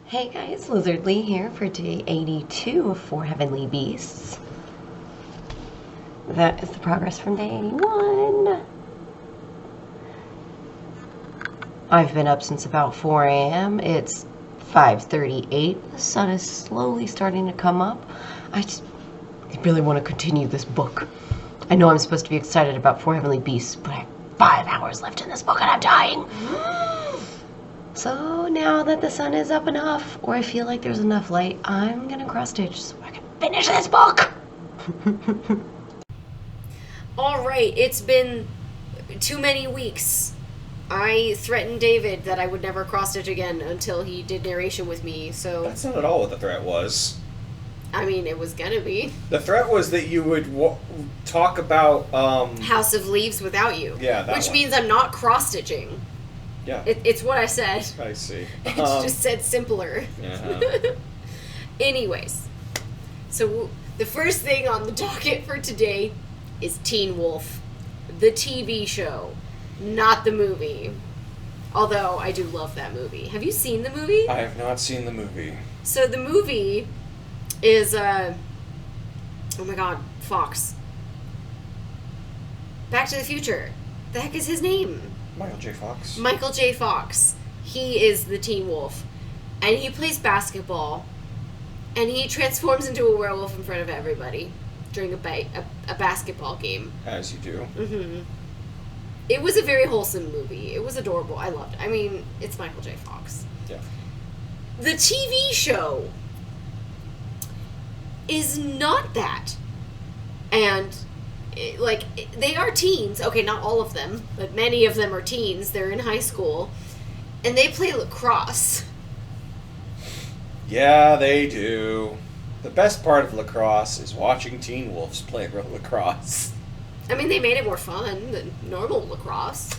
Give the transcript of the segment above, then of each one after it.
Hey guys, Lizardlea here for day 82 of 4 Heavenly Beasts. That is the progress from day 81. I've been up since about 4 a.m. It's 5:38. The sun is slowly starting to come up. I really want to continue this book. I know I'm supposed to be excited about 4 Heavenly Beasts, but I have 5 hours left in this book and I'm dying. So now that the sun is up enough, or I feel like there's enough light, I'm gonna cross-stitch so I can finish this book! Alright, it's been too many weeks. I threatened David that I would never cross-stitch again until he did narration with me, so... That's not at all what the threat was. I mean, it was gonna be. The threat was that you would talk about, House of Leaves without you. Yeah, that Which one. means I'm not cross-stitching. Yeah. It's what I said. I see. It's just said simpler. Uh-huh. Anyways, so the first thing on the docket for today is Teen Wolf, the TV show, not the movie. Although I do love that movie. Have you seen the movie? I have not seen the movie. So the movie is oh my god, Fox. Back to the Future. The heck is his name? Michael J. Fox. Michael J. Fox. He is the Teen Wolf. And he plays basketball. And he transforms into a werewolf in front of everybody during a basketball game. As you do. Mm-hmm. It was a very wholesome movie. It was adorable. I loved it. I mean, it's Michael J. Fox. Yeah. The TV show is not that. And... they are teens. Okay, not all of them, but many of them are teens. They're in high school. And they play lacrosse. Yeah, they do. The best part of lacrosse is watching Teen Wolves play lacrosse. I mean, they made it more fun than normal lacrosse.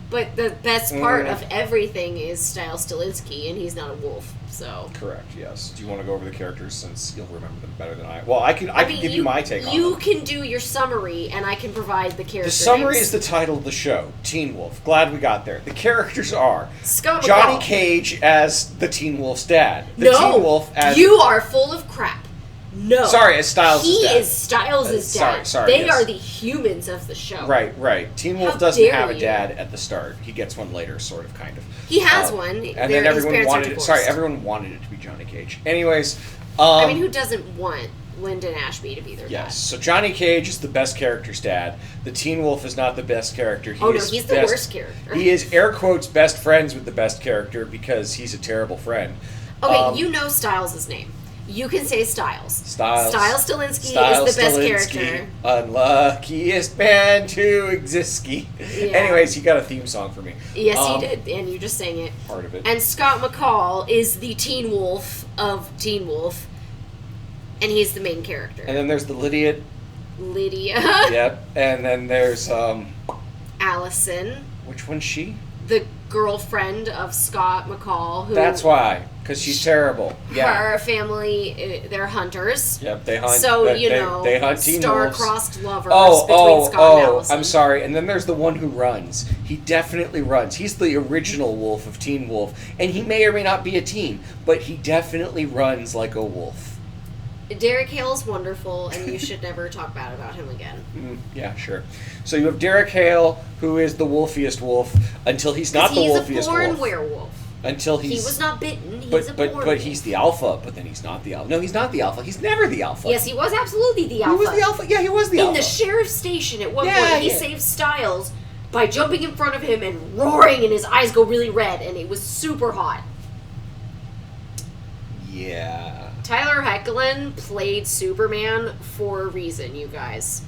But the best part of everything is Styles Stilinski, and he's not a wolf, so... Correct, yes. Do you want to go over the characters since you'll remember them better than I... Well, I can give you my take on them. You can do your summary, and I can provide the characters. The summary is the title of the show, Teen Wolf. Glad we got there. The characters are... Scott Johnny McCall. Cage as the Teen Wolf's dad. The No! Teen Wolf as... You are full of crap. No. Sorry, as Styles' He dad. is Styles' dad. Sorry, They yes. are the humans of the show. Right. Teen Wolf How doesn't dare have a you. dad at the start. He gets one later, sort of, kind of. He has one. And then everyone wanted it. Sorry, everyone wanted it to be Johnny Cage. Anyways, I mean, who doesn't want Lyndon Ashby to be their dad? yes. So Johnny Cage is the best character's dad. The Teen Wolf is not the best character. He's the worst character. He is air quotes best friends with the best character because he's a terrible friend. Okay, you know Styles' name. You can say Styles. Styles Stilinski Styles is the best Stilinski, character. Unluckiest man to exist. Yeah. Anyways, he got a theme song for me. Yes, he did, and you just sang it. Part of it. And Scott McCall is the Teen Wolf of Teen Wolf, and he's the main character. And then there's the Lydia. Yep. And then there's Allison, which one's she? the girlfriend of Scott McCall. Who That's why, because she's terrible. Yeah. Her family, they're hunters. Yep, they hunt. So, they hunt Teen Wolves. star-crossed lovers between Scott and Allison. I'm sorry. And then there's the one who runs. He definitely runs. He's the original wolf of Teen Wolf, and he may or may not be a teen, but he definitely runs like a wolf. Derek Hale's wonderful, and you should never talk bad about him again. Yeah, sure. So you have Derek Hale, who is the wolfiest wolf, until he's not the wolfiest wolf. He's a born werewolf. Until he's... He was not bitten. He's a born but he's the alpha, but then he's not the alpha. No, he's not the alpha. He's never the alpha. Yes, he was absolutely the alpha. He was the alpha. Yeah, he was the alpha. In the sheriff's station at one Yeah, point, he yeah. saved Styles by jumping in front of him and roaring, and his eyes go really red, and it was super hot. Yeah. Tyler Hoechlin played Superman for a reason, you guys.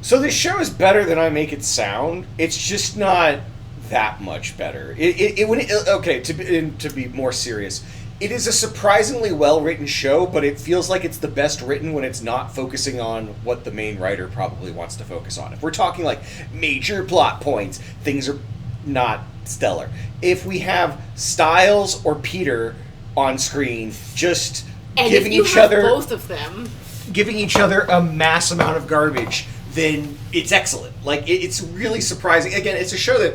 So this show is better than I make it sound. It's just not that much better. To be more serious, it is a surprisingly well-written show, but it feels like it's the best written when it's not focusing on what the main writer probably wants to focus on. If we're talking like major plot points, things are not stellar. If we have Styles or Peter on screen just And giving if you each have other both of them, giving each other a mass amount of garbage, then it's excellent. Like, it's really surprising. Again, it's a show that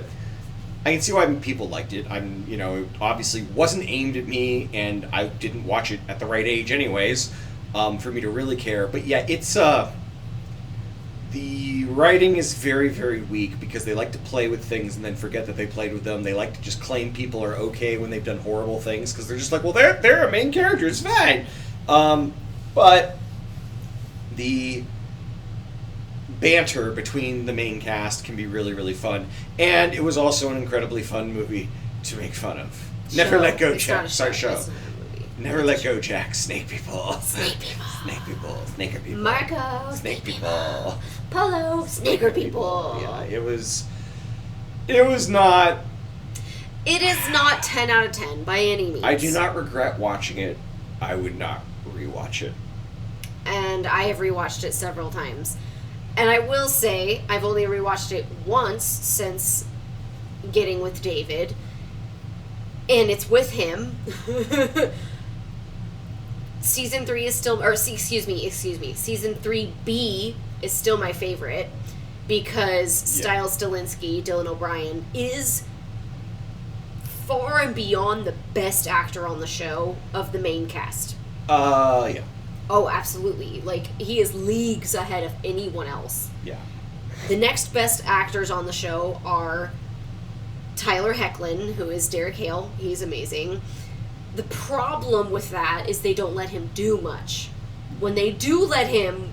I can see why people liked it. It obviously wasn't aimed at me, and I didn't watch it at the right age anyways, for me to really care. But yeah, it's, the writing is very, very weak because they like to play with things and then forget that they played with them. They like to just claim people are okay when they've done horrible things because they're just like, well, they're a main character, it's fine. But the banter between the main cast can be really, really fun. And it was also an incredibly fun movie to make fun of. Never let go, Jack. Sorry, show. Never let go, Jack. Snake people. Snake people. Snake people. Snaker people. Marco. Snake people. Polo. Snaker people. Yeah, it was not... It is not 10 out of 10 by any means. I do not regret watching it. I would not rewatch it. And I have rewatched it several times. And I will say, I've only rewatched it once since getting with David. And it's with him. Season 3 is still, excuse me. Season 3B is still my favorite because Stiles Stilinski, Dylan O'Brien, is far and beyond the best actor on the show of the main cast. Yeah. Oh, absolutely. Like, he is leagues ahead of anyone else. Yeah. The next best actors on the show are Tyler Hoechlin, who is Derek Hale. He's amazing. The problem with that is they don't let him do much. When they do let him,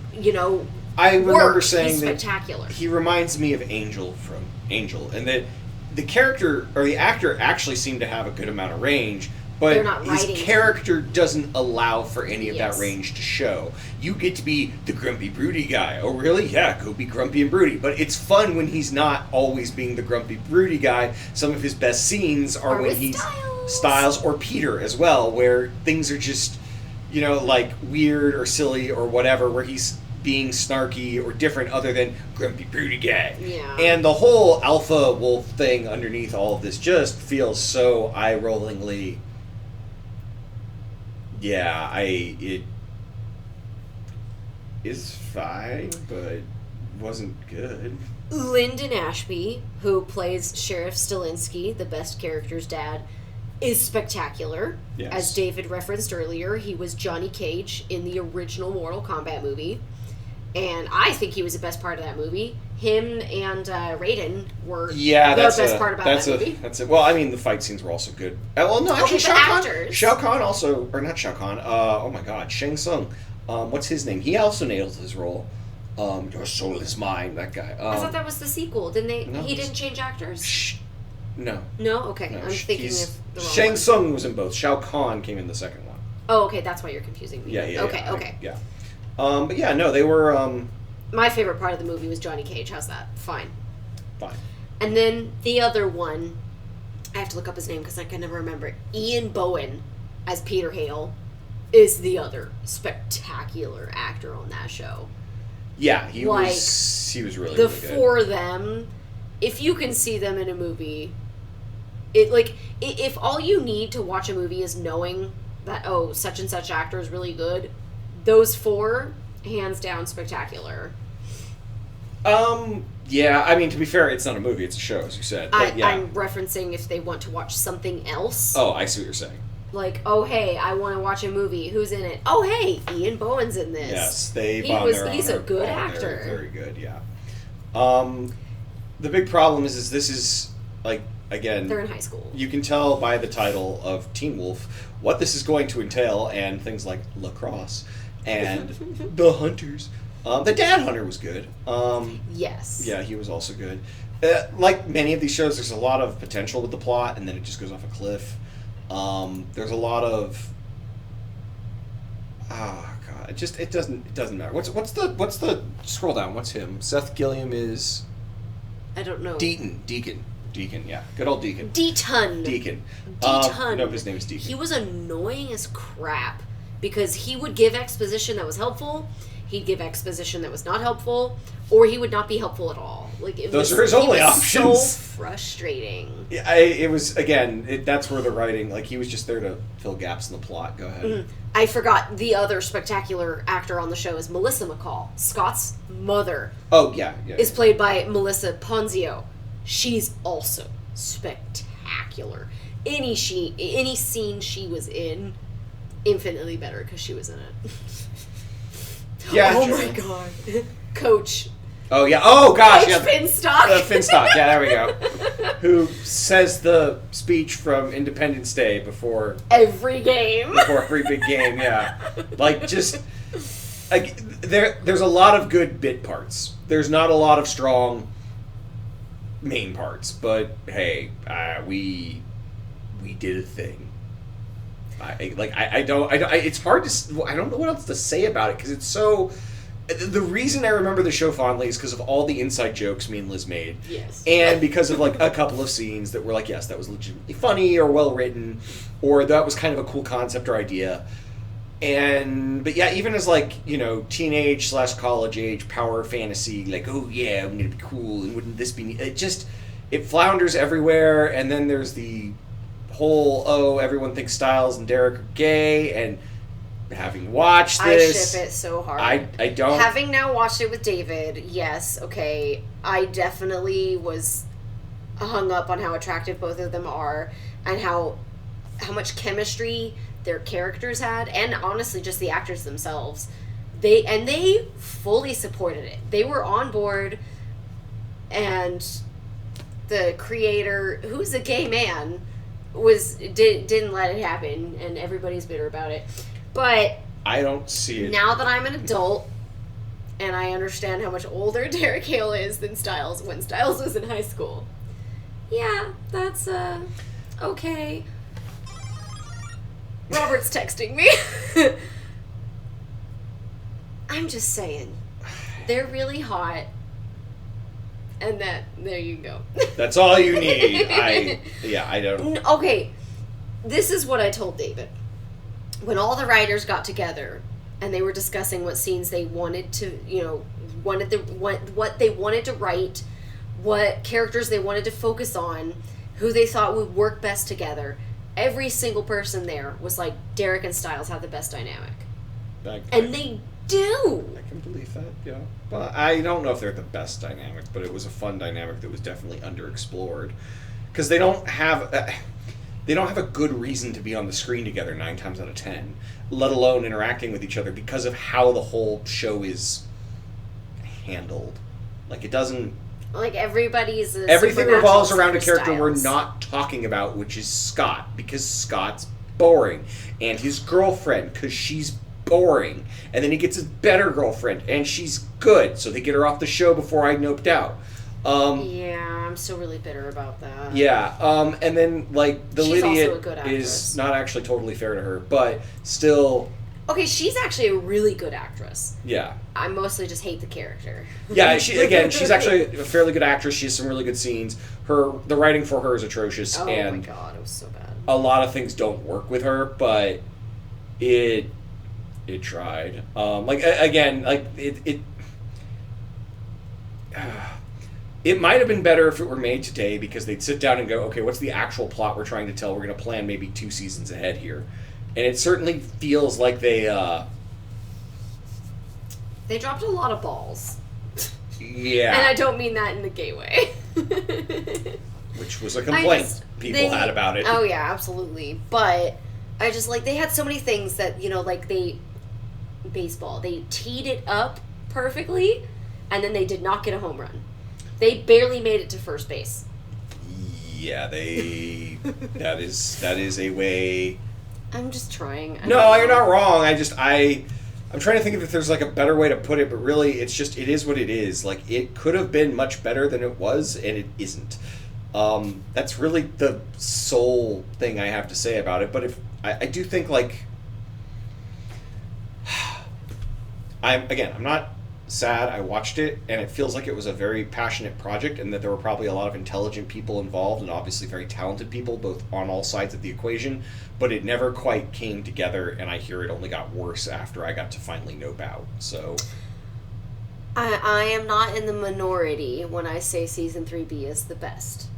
I remember work, saying he's that spectacular. he reminds me of Angel from Angel, and that the character or the actor actually seemed to have a good amount of range, but They're not his writing character doesn't allow for any of Yes. that range to show. You get to be the grumpy, broody guy. Oh, really? Yeah, go be grumpy and broody. But it's fun when he's not always being the grumpy, broody guy. Some of his best scenes are Or when with he's Stiles. or Peter as well, where things are just, like weird or silly or whatever, where he's being snarky or different other than grumpy, broody guy. Yeah. And the whole alpha wolf thing underneath all of this just feels so eye-rollingly... Yeah, it is fine, but wasn't good. Lyndon Ashby, who plays Sheriff Stilinski, the best character's dad, is spectacular. Yes. As David referenced earlier, he was Johnny Cage in the original Mortal Kombat movie. And I think he was the best part of that movie. Him and Raiden were the best part about that movie. That's it. Well, I mean, the fight scenes were also good. Actually, but Shao Kahn. actors. Shao Kahn also, or not Shao Kahn. Oh my God, Shang Tsung. What's his name? He also nailed his role. Your soul is mine. That guy. I thought that was the sequel. Didn't they? No, He didn't change actors. No. No. Okay, No, I'm thinking of the wrong Shang one. Tsung was in both. Shao Kahn came in the second one. Oh, okay. That's why you're confusing me. Yeah. Okay. Yeah. But yeah, no, they were My favorite part of the movie was Johnny Cage. How's that? Fine. fine. And then the other one, I have to look up his name because I can never remember it. Ian Bohen as Peter Hale is the other spectacular actor on that show. Yeah, he Like, was really, The really good. four of them, if you can see them in a movie, if all you need to watch a movie is knowing that, oh, such and such actor is really good, those four, hands down, spectacular. Yeah, I mean, to be fair, it's not a movie, it's a show, as you said. But yeah. I'm referencing if they want to watch something else. Oh, I see what you're saying. Like, oh, hey, I want to watch a movie. Who's in it? Oh, hey, Ian Bohen's in this. Yes, they He bond was- their own. he's a good They're actor. Very good, yeah. The big problem is this is, like, again... They're in high school. You can tell by the title of Teen Wolf what this is going to entail, and things like lacrosse and the Hunters. The Dad Hunter was good. Yes. Yeah, he was also good. Like many of these shows, there's a lot of potential with the plot, and then it just goes off a cliff. There's a lot of... Oh God! It doesn't matter. What's the scroll down? What's him? Seth Gilliam is I don't know. Deacon. Yeah, good old Deacon. Deacon. Deacon. Deacon. No, his name is Deacon. He was annoying as crap because he would give exposition that was helpful, he'd give exposition that was not helpful, or he would not be helpful at all. Like Those are his only options. So frustrating. Yeah, it was again. That's where the writing, like he was just there to fill gaps in the plot. Go ahead. Mm-hmm. I forgot the other spectacular actor on the show is Melissa McCall. Scott's mother Oh yeah. is played by Melissa Ponzio. She's also spectacular. Any scene she was in, infinitely better because she was in it. Yeah. Oh sure. my god. Coach. Oh yeah. Oh gosh. Coach Finstock. Finstock. Yeah, there we go. Who says the speech from Independence Day before every game? Before every big game. Yeah. Like just like there's a lot of good bit parts. There's not a lot of strong main parts, but hey, we did a thing. It's hard to. I don't know what else to say about it because it's so. The reason I remember the show fondly is because of all the inside jokes me and Liz made. Yes. And because of like a couple of scenes that were like, yes, that was legitimately funny or well written, or that was kind of a cool concept or idea. But yeah, even as like, teenage / college age power fantasy, like, oh yeah, I'm gonna be cool, and wouldn't this be? It flounders everywhere, and then there's the whole everyone thinks Styles and Derek are gay, and having watched this, I ship it so hard. I don't. Having now watched it with David, yes, okay, I definitely was hung up on how attractive both of them are, and how much chemistry their characters had, and honestly just the actors themselves. They fully supported it. They were on board, and the creator, who's a gay man, didn't let it happen, and everybody's bitter about it. But I don't see it. Now that I'm an adult, and I understand how much older Derek Hale is than Styles when Styles was in high school. Yeah, that's okay. Robert's texting me. I'm just saying, they're really hot, and there you go. That's all you need. I don't. Okay, this is what I told David. When all the writers got together and they were discussing what scenes they wanted to, what they wanted to write, what characters they wanted to focus on, who they thought would work best together, every single person there was like, Derek and Styles have the best dynamic. And they do. I can believe that, yeah. Well, I don't know if they're the best dynamic, but it was a fun dynamic that was definitely underexplored. Because they don't have a good reason to be on the screen together 9 times out of 10, let alone interacting with each other because of how the whole show is handled. Like, it doesn't... Like, everybody's everything revolves around a character Styles. we're not talking about, which is Scott, because Scott's boring. And his girlfriend, because she's boring. And then he gets his better girlfriend, and she's good, so they get her off the show before I noped out. Yeah, I'm still really bitter about that. Yeah, and then, like, the She's Lydia also a good actress. is not actually totally fair to her, but still... Okay, she's actually a really good actress. Yeah. I mostly just hate the character. Yeah, she's actually a fairly good actress. She has some really good scenes. The writing for her is atrocious, and my god, it was so bad. a lot of things don't work with her, but it tried. It might have been better if it were made today, because they'd sit down and go, okay, what's the actual plot we're trying to tell? We're going to plan maybe 2 seasons ahead here. And it certainly feels like they dropped a lot of balls. Yeah. And I don't mean that in the gay way. Which was a complaint people had about it. Oh, yeah, absolutely. But I just, they had so many things that, baseball, they teed it up perfectly, and then they did not get a home run. They barely made it to first base. Yeah, that is a way... I'm just trying. No, you're not wrong. I'm trying to think if there's, a better way to put it, but really, it is what it is. It could have been much better than it was, and it isn't. That's really the sole thing I have to say about it, but I do think, I'm not sad. I watched it, and it feels like it was a very passionate project, and that there were probably a lot of intelligent people involved, and obviously very talented people, both on all sides of the equation, but it never quite came together, and I hear it only got worse after I got to finally nope out, so... I am not in the minority when I say Season 3B is the best.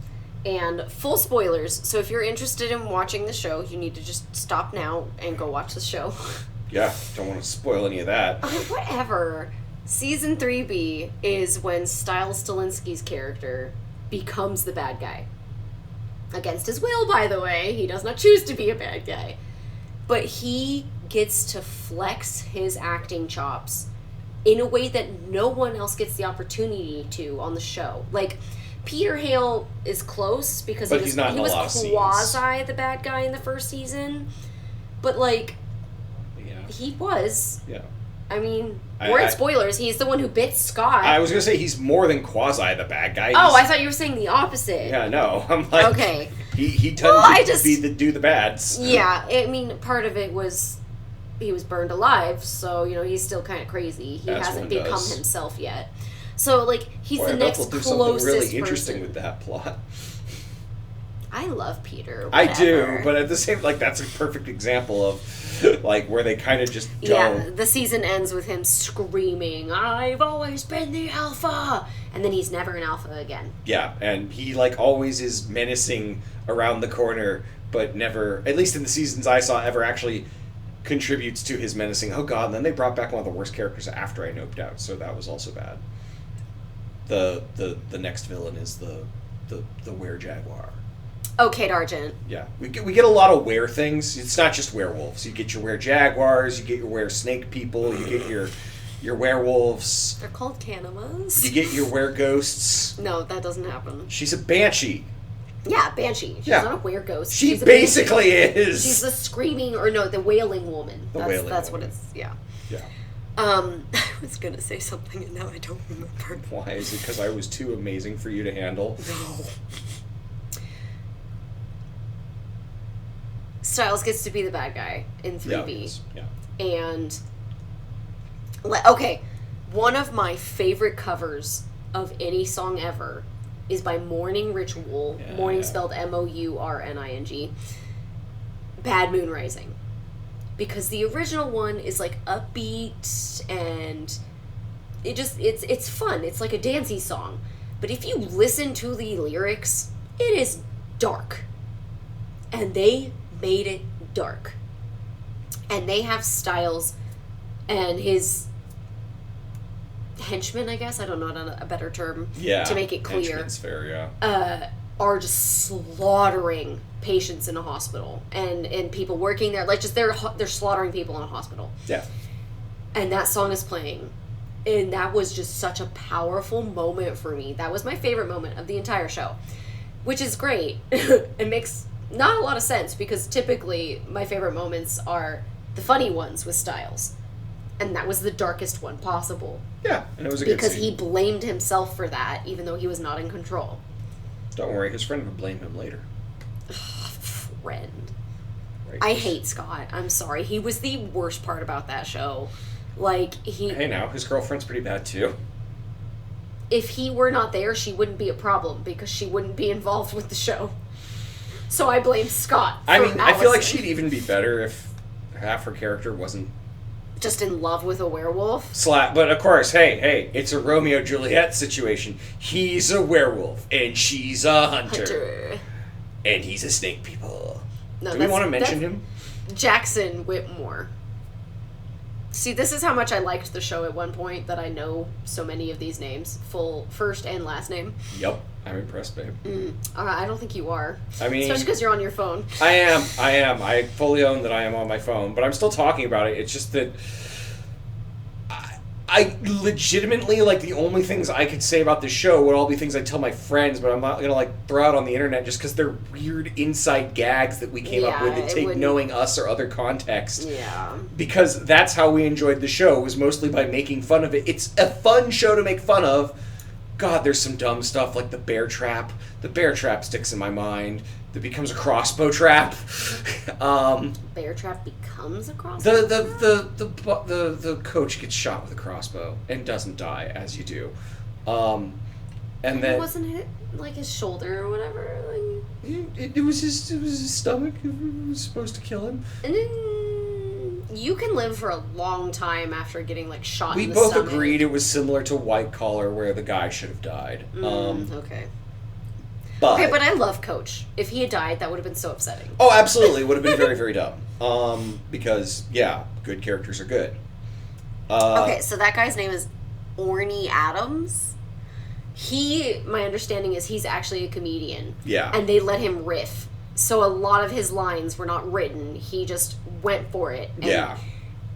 And full spoilers, so if you're interested in watching the show, you need to just stop now and go watch the show. Yeah, don't want to spoil any of that. Whatever. Season 3B is when Styles Stilinski's character becomes the bad guy. against his will, by the way. He does not choose to be a bad guy. But he gets to flex his acting chops in a way that no one else gets the opportunity to on the show. Like, Peter Hale is close because he was quasi the bad guy in the first season. But, like, he was. Yeah. I mean, word spoilers, he's the one who bit Scott. I was going to say he's more than quasi the bad guy. I thought you were saying the opposite. Yeah, no. I'm like, okay. He doesn't do the bads. Yeah, I mean, part of it was he was burned alive, so, he's still kind of crazy. He hasn't become himself yet. So, like, he's the next closest person. We'll do something really interesting with that plot. I love Peter. Whatever. I do, but at the same, like, that's a perfect example of, like, where they kind of just don't. Yeah, the season ends with him screaming, "I've always been the alpha!" And then he's never an alpha again. Yeah, and he, like, always is menacing around the corner, but never, at least in the seasons I saw, ever actually contributes to his menacing. Oh, God, and then they brought back one of the worst characters after I noped out, so that was also bad. The next villain is the were-jaguar. Oh, Kate Argent. Yeah, we get a lot of were things. It's not just werewolves. You get your were-jaguars, you get your were-snake people, you get your werewolves. They're called canimas. You get your were-ghosts. No, that doesn't happen. She's a banshee. Yeah, banshee. She's not a were-ghost. She basically is. She's the screaming, the wailing woman. That's what it's, yeah. Yeah. I was going to say something and now I don't remember. Why? Is it because I was too amazing for you to handle? No. Styles gets to be the bad guy in 3B. Yeah. And, okay, one of my favorite covers of any song ever is by Morning Ritual, Morning spelled Mourning, Bad Moon Rising. Because the original one is, like, upbeat, and it's fun. It's like a dancey song. But if you listen to the lyrics, it is dark. And they made it dark. And they have Styles and his henchmen, I guess, I don't know a better term to make it clear. Henchmen's fair, yeah. Are just slaughtering patients in a hospital and people working there, like, just they're slaughtering people in a hospital. Yeah. And that song is playing. And that was just such a powerful moment for me. That was my favorite moment of the entire show, which is great. It makes not a lot of sense because typically my favorite moments are the funny ones with Styles. And that was the darkest one possible. Yeah, and it was a good scene. Because he blamed himself for that, even though he was not in control. Don't worry, his friend would blame him later. Friend. Right. I hate Scott. I'm sorry. He was the worst part about that show. Like, Hey now, his girlfriend's pretty bad too. If he were not there, she wouldn't be a problem because she wouldn't be involved with the show. So I blame Scott for I feel like Allison. she'd even be better if half her character wasn't just in love with a werewolf. But of course, hey, it's a Romeo-Juliet situation. He's a werewolf, and she's a hunter. And he's a snake people. No, do we want to mention him? Jackson Whitmore. See, this is how much I liked the show at one point, that I know so many of these names. Full first and last name. Yep. I'm impressed, babe. I don't think you are. I mean... Especially because you're on your phone. I am. I fully own that I am on my phone. But I'm still talking about it. It's just that... I legitimately, like, the only things I could say about this show would all be things I tell my friends, but I'm not going to, like, throw out on the internet just because they're weird inside gags that we came up with that take knowing us or other context. Yeah. Because that's how we enjoyed the show, was mostly by making fun of it. It's a fun show to make fun of. God, there's some dumb stuff like the bear trap. The bear trap sticks in my mind. That becomes a crossbow trap. Bear trap becomes a crossbow trap? The coach gets shot with a crossbow and doesn't die, as you do. And then wasn't it like his shoulder or whatever? Like, it was his stomach. It was supposed to kill him. And then you can live for a long time after getting like shot in the stomach. We stomach. both agreed it was similar to White Collar, where the guy should have died. Okay. But I love Coach. If he had died, that would have been so upsetting. Oh, absolutely. It would have been very, very dumb. Because, good characters are good. Okay, so that guy's name is Orny Adams. my understanding is he's actually a comedian. Yeah. And they let him riff. So a lot of his lines were not written. He just went for it. And Yeah.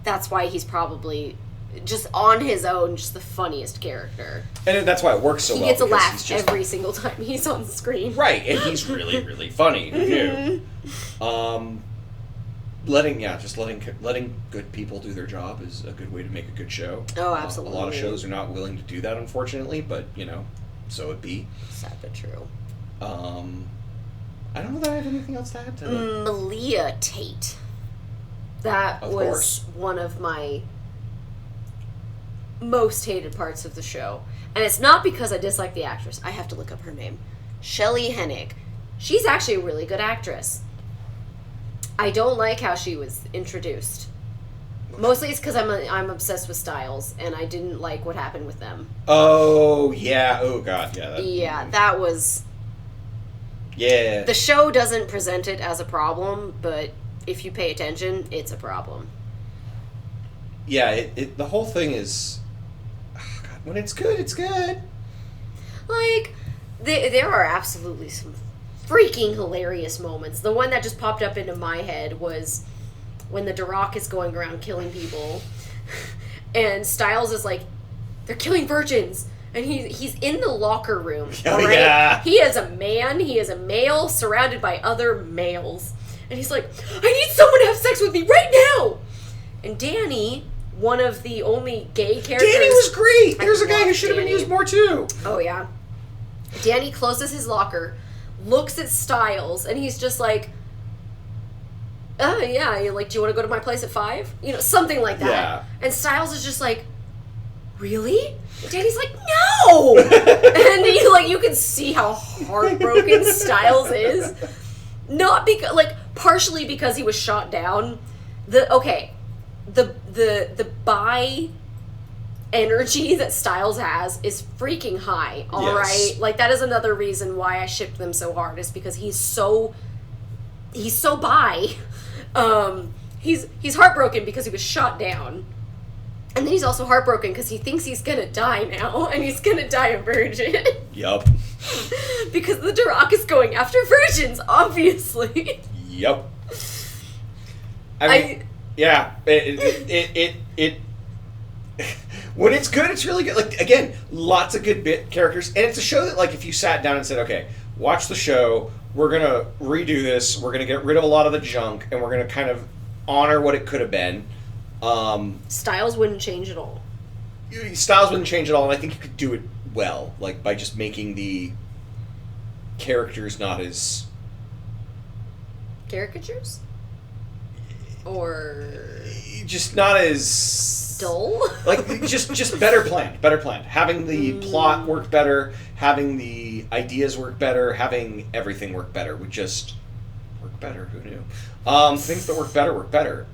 that's why he's probably just on his own, just the funniest character. And that's why it works so he well. He gets a because laugh he's just, every single time he's on screen. Right, and he's really, really funny too. Letting good people do their job is a good way to make a good show. Oh, absolutely. A lot of shows are not willing to do that, unfortunately, but so it be. Sad but true. I don't know that I have anything else to add to that. Malia Tate. That Of was course. one of my most hated parts of the show. And it's not because I dislike the actress. I have to look up her name. Shelley Hennig. She's actually a really good actress. I don't like how she was introduced. Mostly it's because I'm obsessed with Styles, and I didn't like what happened with them. Oh, yeah. Oh, God, yeah. That was... Yeah. The show doesn't present it as a problem, but if you pay attention, it's a problem. Yeah, the whole thing is... Oh, God, when it's good, it's good. Like, there are absolutely some freaking hilarious moments. The one that just popped up into my head was when the Duroc is going around killing people, and Styles is like, they're killing virgins. And he's in the locker room. Oh, right? yeah. He is a male surrounded by other males. And he's like, I need someone to have sex with me right now! And Danny, one of the only gay characters... Danny was great! There's a guy who love should have been Danny. used more, too. Oh, yeah. Danny closes his locker, looks at Styles, and he's just like, oh, yeah, you're like, do you want to go to my place at 5? Something like that. Yeah. And Styles is just like, really? And Danny's like, no! And you can see how heartbroken Styles is. Not because, partially because he was shot down. The bi energy that Styles has is freaking high, alright? Yes. That is another reason why I shipped them so hard, is because he's so bi. He's heartbroken because he was shot down. And then he's also heartbroken because he thinks he's gonna die now, and he's gonna die a virgin. Yup. Because the Duroc is going after virgins, obviously. Yup. I mean, yeah. It when it's good, it's really good. Again, lots of good characters, and it's a show that, if you sat down and said, okay, watch the show, we're gonna redo this, we're gonna get rid of a lot of the junk, and we're gonna kind of honor what it could have been. Styles wouldn't change at all. Styles wouldn't change at all, and I think you could do it well, by just making the characters not as... Caricatures? Or... just not as... dull? just better planned. Having the plot work better, having the ideas work better, having everything work better would just work better. Who knew? Things that work better.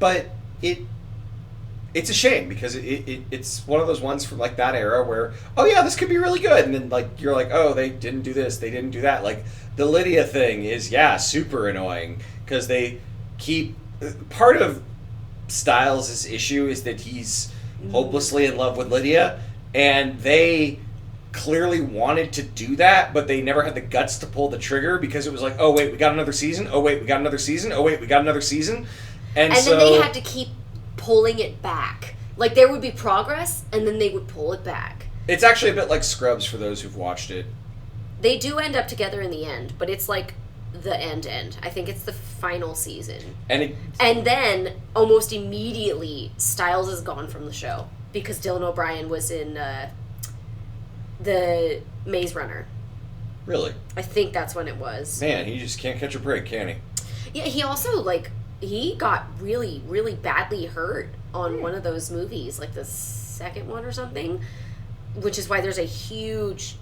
But it's a shame because it's one of those ones from that era where, oh yeah, this could be really good, and then you're like, oh, they didn't do this, they didn't do that. The Lydia thing is super annoying because they keep part of Styles' issue is that he's hopelessly in love with Lydia, and they clearly wanted to do that, but they never had the guts to pull the trigger because it was like, oh wait, we got another season. Oh wait, we got another season. Oh wait, we got another season. And so, then they had to keep pulling it back. There would be progress, and then they would pull it back. It's actually a bit like Scrubs for those who've watched it. They do end up together in the end, but it's the end. I think it's the final season. And then, almost immediately, Styles is gone from the show because Dylan O'Brien was in the Maze Runner. Really? I think that's when it was. Man, he just can't catch a break, can he? Yeah, he also, he got really, really badly hurt on one of those movies, the second one or something, which is why there's a huge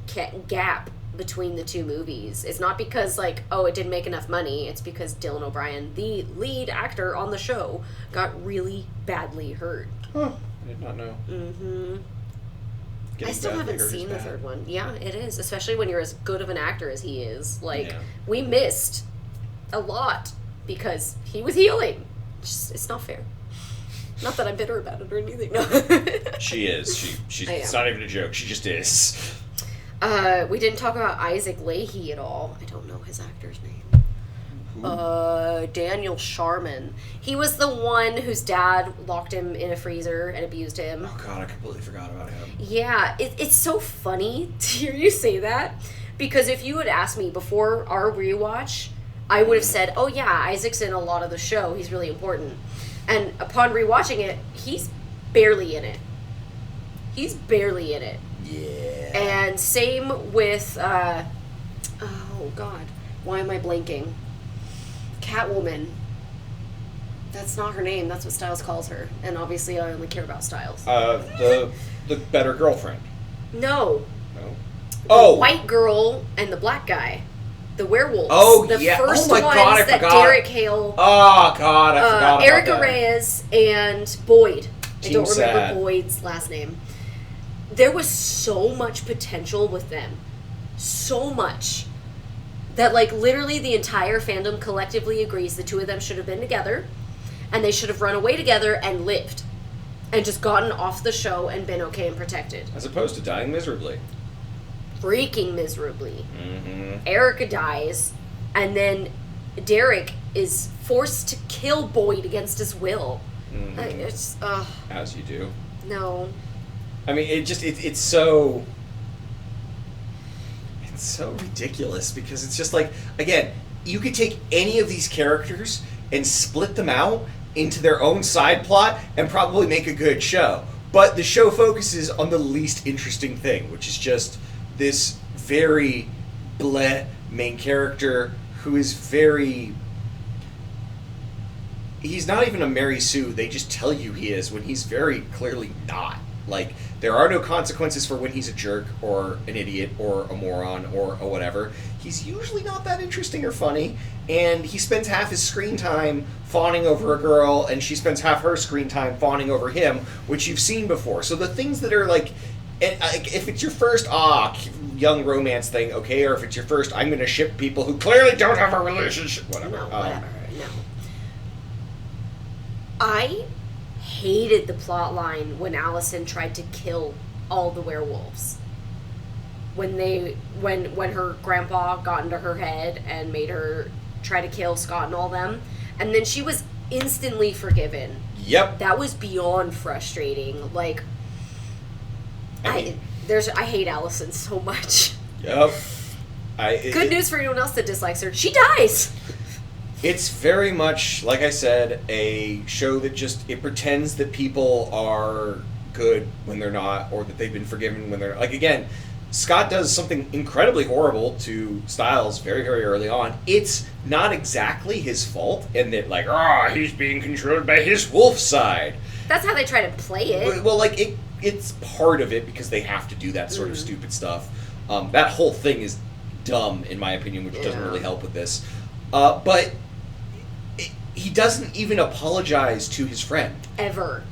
gap between the two movies. It's not because, it didn't make enough money. It's because Dylan O'Brien, the lead actor on the show, got really badly hurt. Huh. I did not know. Mm-hmm. Getting I still badly haven't hurt is seen the bad. third one. Yeah, it is. Especially when you're as good of an actor as he is. Yeah. We missed a lot because he was healing. It's not fair. Not that I'm bitter about it or anything. No. She is. She's. It's not even a joke. She just is. We didn't talk about Isaac Leahy at all. I don't know his actor's name. Daniel Sharman. He was the one whose dad locked him in a freezer and abused him. Oh God, I completely forgot about him. Yeah, it's so funny to hear you say that, because if you had asked me before our rewatch, I would have said, oh yeah, Isaac's in a lot of the show, he's really important. And upon rewatching it, he's barely in it. He's barely in it. Yeah. And same with, oh God, why am I blanking? Catwoman. That's not her name. That's what Styles calls her. And obviously I only care about Styles. The better girlfriend. No. No. The white girl and the black guy. The werewolves. Oh, the yeah. first Oh, my ones God, I that forgot. Derek Hale, Oh, God, I forgot about Erica that. Reyes, and Boyd. I don't Team remember Sad. Boyd's last name. There was so much potential with them. So much. That, like, literally the entire fandom collectively agrees the two of them should have been together, and they should have run away together and lived. And just gotten off the show and been okay and protected. As opposed to dying miserably. Freaking miserably. Mm-hmm. Erica dies, and then Derek is forced to kill Boyd against his will. Mm-hmm. It's, As you do. no. I mean, it's so... It's so ridiculous, because it's just like, again, you could take any of these characters and split them out into their own side plot and probably make a good show. But the show focuses on the least interesting thing, which is just this very bleh main character who is very... He's not even a Mary Sue. They just tell you he is when he's very clearly not. Like, there are no consequences for when he's a jerk or an idiot or a moron or a whatever. He's usually not that interesting or funny, and he spends half his screen time fawning over a girl, and she spends half her screen time fawning over him, which you've seen before. So the things that are like, if it's your first young romance thing, okay, or if it's your first I'm going to ship people who clearly don't have a relationship, whatever. No, whatever. No. I hated the plot line when Allison tried to kill all the werewolves. When her grandpa got into her head and made her try to kill Scott and all them, and then she was instantly forgiven. Yep. That was beyond frustrating. Like, I hate Allison so much. Yep. Good news for anyone else that dislikes her. She dies. It's very much, like I said, a show that just, it pretends that people are good when they're not, or that they've been forgiven when they're not. Like, again, Scott does something incredibly horrible to Styles very, very early on. It's not exactly his fault, and that, like, he's being controlled by his wolf side. That's how they try to play it. Well, like, it's part of it because they have to do that sort of stupid stuff. That whole thing is dumb, in my opinion, which doesn't really help with this. But he doesn't even apologize to his friend. Ever.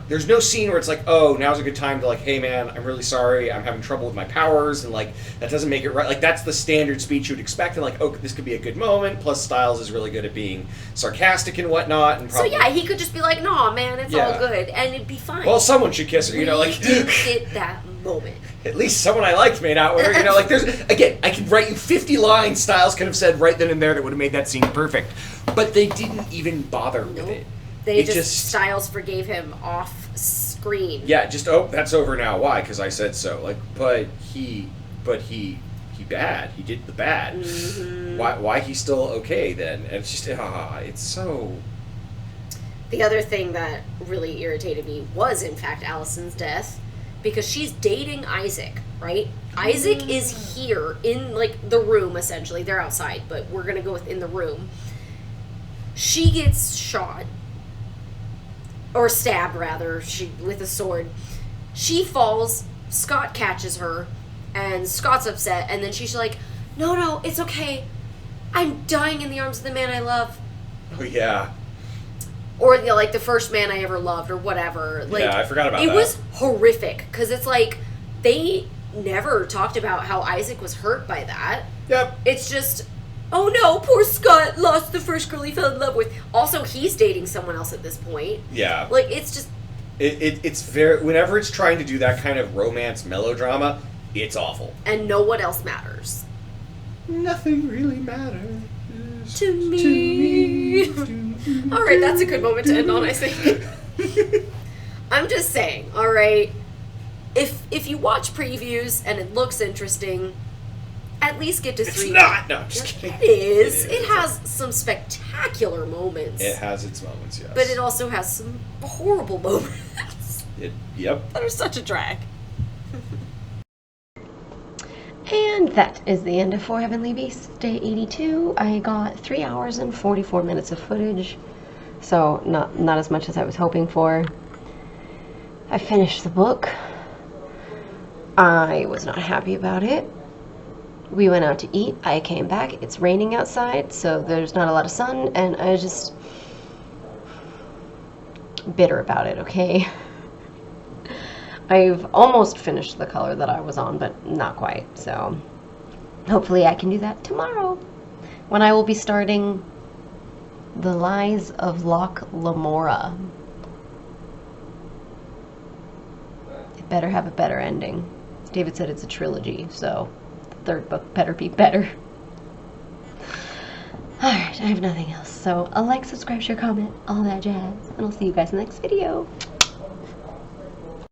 There's no scene where it's like, oh, now's a good time to, like, hey man, I'm really sorry, I'm having trouble with my powers, and, like, that doesn't make it right. Like, that's the standard speech you would expect, and, like, oh, this could be a good moment, plus Styles is really good at being sarcastic and whatnot, and probably... So yeah, he could just be like, nah, man, it's all good, and it'd be fine. Well, someone should kiss her, you know, like... We didn't get that moment. At least someone I liked made out with her, you know, like, there's... Again, I could write you 50 lines Styles could have said right then and there that would have made that scene perfect. But they didn't even bother with it. They just Styles forgave him off screen. Yeah, just, oh, that's over now. Why? Because I said so. Like, but he bad. He did the bad. Mm-hmm. Why he's still okay then? And it's just, it's so... The other thing that really irritated me was, in fact, Allison's death, because she's dating Isaac, right? Isaac is here in, like, the room, essentially. They're outside, but we're going to go within the room. She gets shot. Or stabbed, rather, with a sword. She falls, Scott catches her, and Scott's upset, and then she's like, no, it's okay. I'm dying in the arms of the man I love. Oh, yeah. Or, you know, like, the first man I ever loved, or whatever. Like, yeah, I forgot about that. It was horrific, because it's like, they never talked about how Isaac was hurt by that. Yep. It's just, oh no, poor Scott lost the first girl he fell in love with. Also, he's dating someone else at this point. Yeah. Like, it's just... It's very... Whenever it's trying to do that kind of romance melodrama, it's awful. And no one else matters. Nothing really matters To me. Alright, that's a good moment to end on, I think. I'm just saying, alright? If you watch previews and it looks interesting, at least get to It's 3. not! No, I'm just kidding. It is. It has some spectacular moments. It has its moments, yes. But it also has some horrible moments. Yep. That are such a drag. And that is the end of For Heavenly Beasts, day 82. I got 3 hours and 44 minutes of footage, so not as much as I was hoping for. I finished the book. I was not happy about it. We went out to eat. I came back. It's raining outside, so there's not a lot of sun, and I was just bitter about it, okay? I've almost finished the color that I was on, but not quite, so hopefully I can do that tomorrow, when I will be starting The Lies of Loch Lamora. It better have a better ending. David said it's a trilogy, so the third book better be better. Alright, I have nothing else, so a like, subscribe, share, comment, all that jazz, and I'll see you guys in the next video.